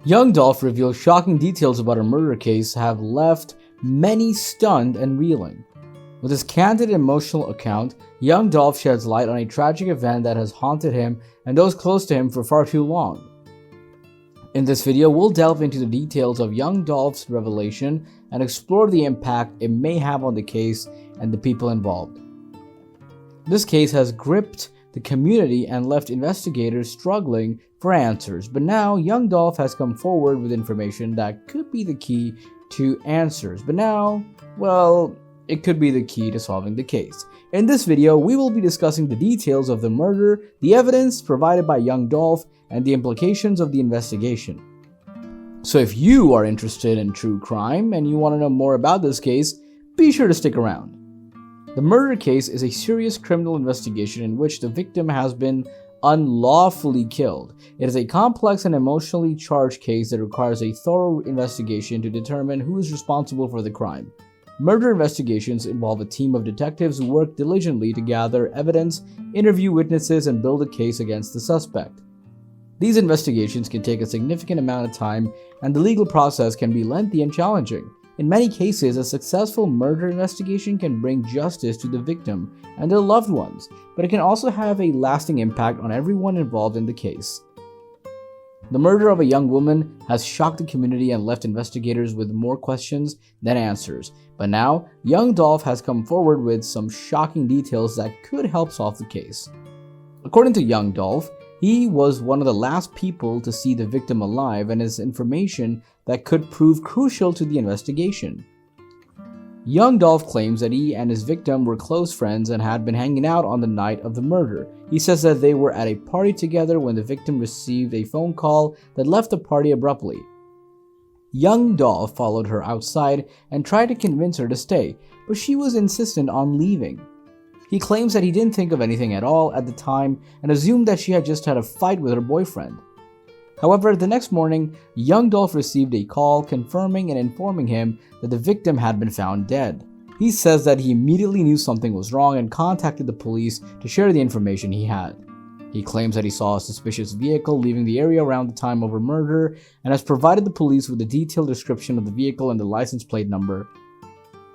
Young Dolph reveals shocking details about a murder case have left many stunned and reeling. With his candid and emotional account, young Dolph sheds light on a tragic event that has haunted him and those close to him for far too long. In this video, we'll delve into the details of young Dolph's revelation and explore the impact it may have on the case and the people involved. This case has gripped the community and left investigators struggling for answers, but now young Dolph has come forward with information that could be the key to answers. It could be the key to solving the case. In this video, we will be discussing the details of the murder, the evidence provided by young Dolph, and the implications of the investigation. So if you are interested in true crime and you want to know more about this case, be sure to stick around. The murder case is a serious criminal investigation in which the victim has been unlawfully killed. It is a complex and emotionally charged case that requires a thorough investigation to determine who is responsible for the crime. Murder investigations involve a team of detectives who work diligently to gather evidence, interview witnesses, and build a case against the suspect. These investigations can take a significant amount of time, and the legal process can be lengthy and challenging. In many cases, a successful murder investigation can bring justice to the victim and their loved ones, but it can also have a lasting impact on everyone involved in the case. The murder of a young woman has shocked the community and left investigators with more questions than answers. But now, young Dolph has come forward with some shocking details that could help solve the case. According to young Dolph, he was one of the last people to see the victim alive and is information that could prove crucial to the investigation. Young Dolph claims that he and his victim were close friends and had been hanging out on the night of the murder. He says that they were at a party together when the victim received a phone call that left the party abruptly. Young Dolph followed her outside and tried to convince her to stay, but she was insistent on leaving. He claims that he didn't think of anything at all at the time and assumed that she had just had a fight with her boyfriend. However, the next morning, young Dolph received a call confirming and informing him that the victim had been found dead. He says that he immediately knew something was wrong and contacted the police to share the information he had. He claims that he saw a suspicious vehicle leaving the area around the time of her murder and has provided the police with a detailed description of the vehicle and the license plate number.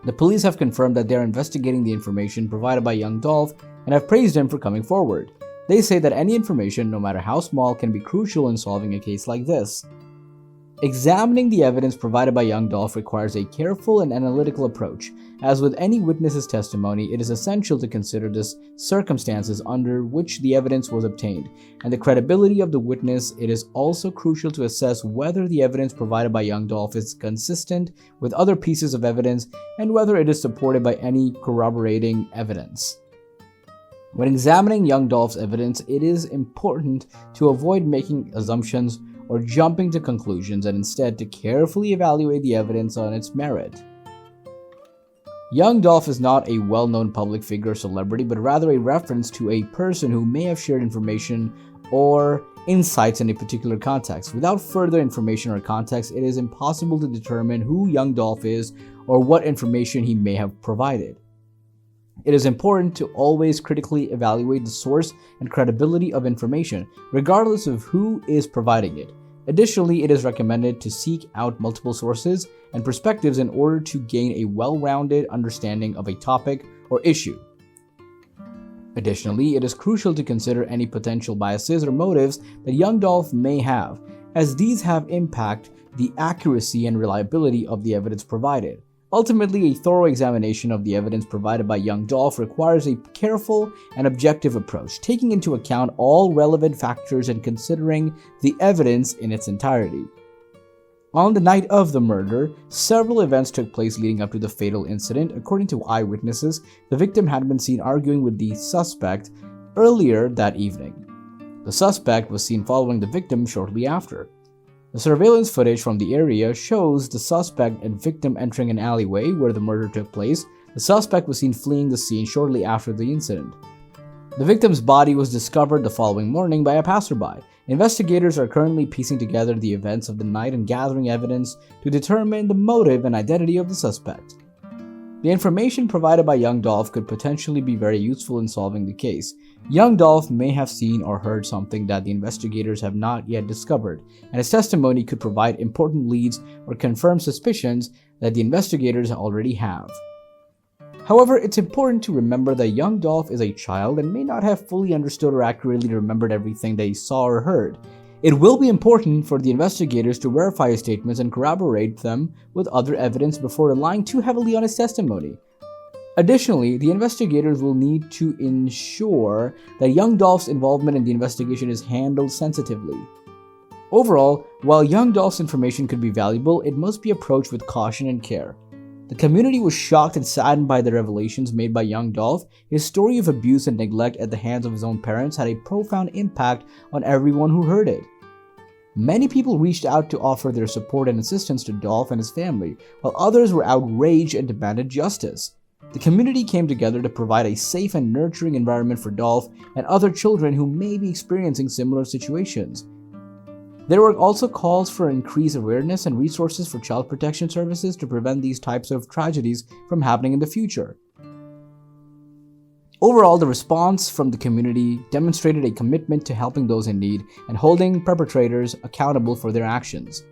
The police have confirmed that they are investigating the information provided by young Dolph and have praised him for coming forward. They say that any information, no matter how small, can be crucial in solving a case like this. Examining the evidence provided by young Dolph requires a careful and analytical approach. As with any witness's testimony, it is essential to consider the circumstances under which the evidence was obtained and the credibility of the witness. It is also crucial to assess whether the evidence provided by young Dolph is consistent with other pieces of evidence and whether it is supported by any corroborating evidence. When examining young Dolph's evidence, it is important to avoid making assumptions or jumping to conclusions and instead to carefully evaluate the evidence on its merit. Young Dolph is not a well-known public figure or celebrity, but rather a reference to a person who may have shared information or insights in a particular context. Without further information or context, it is impossible to determine who young Dolph is or what information he may have provided. It is important to always critically evaluate the source and credibility of information, regardless of who is providing it. Additionally, it is recommended to seek out multiple sources and perspectives in order to gain a well-rounded understanding of a topic or issue. Additionally, it is crucial to consider any potential biases or motives that young Dolph may have, as these have impact the accuracy and reliability of the evidence provided. Ultimately, a thorough examination of the evidence provided by young Dolph requires a careful and objective approach, taking into account all relevant factors and considering the evidence in its entirety. On the night of the murder, several events took place leading up to the fatal incident. According to eyewitnesses, the victim had been seen arguing with the suspect earlier that evening. The suspect was seen following the victim shortly after. The surveillance footage from the area shows the suspect and victim entering an alleyway where the murder took place. The suspect was seen fleeing the scene shortly after the incident. The victim's body was discovered the following morning by a passerby. Investigators are currently piecing together the events of the night and gathering evidence to determine the motive and identity of the suspect. The information provided by young Dolph could potentially be very useful in solving the case. Young Dolph may have seen or heard something that the investigators have not yet discovered, and his testimony could provide important leads or confirm suspicions that the investigators already have. However, it's important to remember that young Dolph is a child and may not have fully understood or accurately remembered everything that he saw or heard. It will be important for the investigators to verify his statements and corroborate them with other evidence before relying too heavily on his testimony. Additionally, the investigators will need to ensure that young Dolph's involvement in the investigation is handled sensitively. Overall, while young Dolph's information could be valuable, it must be approached with caution and care. The community was shocked and saddened by the revelations made by young Dolph. His story of abuse and neglect at the hands of his own parents had a profound impact on everyone who heard it. Many people reached out to offer their support and assistance to Dolph and his family, while others were outraged and demanded justice. The community came together to provide a safe and nurturing environment for Dolph and other children who may be experiencing similar situations. There were also calls for increased awareness and resources for child protection services to prevent these types of tragedies from happening in the future. Overall, the response from the community demonstrated a commitment to helping those in need and holding perpetrators accountable for their actions.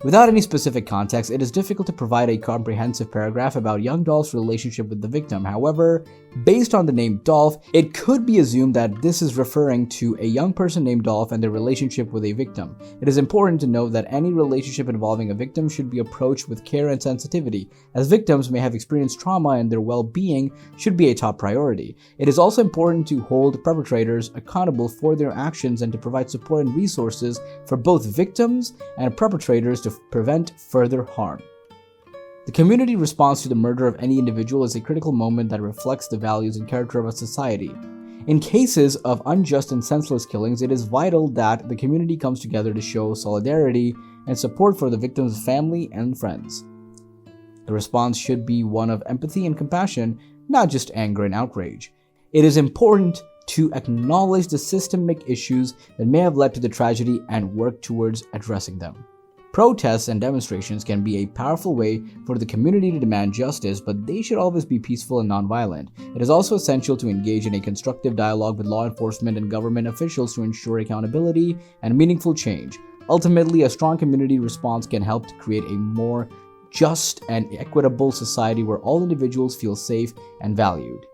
Without any specific context, it is difficult to provide a comprehensive paragraph about young Dolph's relationship with the victim. However, based on the name Dolph, it could be assumed that this is referring to a young person named Dolph and their relationship with a victim. It is important to note that any relationship involving a victim should be approached with care and sensitivity, as victims may have experienced trauma and their well-being should be a top priority. It is also important to hold perpetrators accountable for their actions and to provide support and resources for both victims and perpetrators to prevent further harm. The community response to the murder of any individual is a critical moment that reflects the values and character of a society. In cases of unjust and senseless killings, it is vital that the community comes together to show solidarity and support for the victim's family and friends. The response should be one of empathy and compassion, not just anger and outrage. It is important to acknowledge the systemic issues that may have led to the tragedy and work towards addressing them. Protests and demonstrations can be a powerful way for the community to demand justice, but they should always be peaceful and nonviolent. It is also essential to engage in a constructive dialogue with law enforcement and government officials to ensure accountability and meaningful change. Ultimately, a strong community response can help to create a more just and equitable society where all individuals feel safe and valued.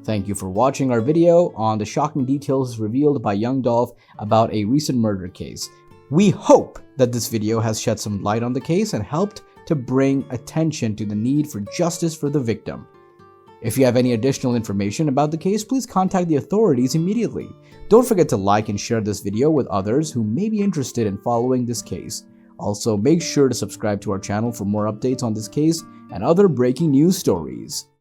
Thank you for watching our video on the shocking details revealed by young Dolph about a recent murder case. We hope that this video has shed some light on the case and helped to bring attention to the need for justice for the victim. If you have any additional information about the case, please contact the authorities immediately. Don't forget to like and share this video with others who may be interested in following this case. Also, make sure to subscribe to our channel for more updates on this case and other breaking news stories.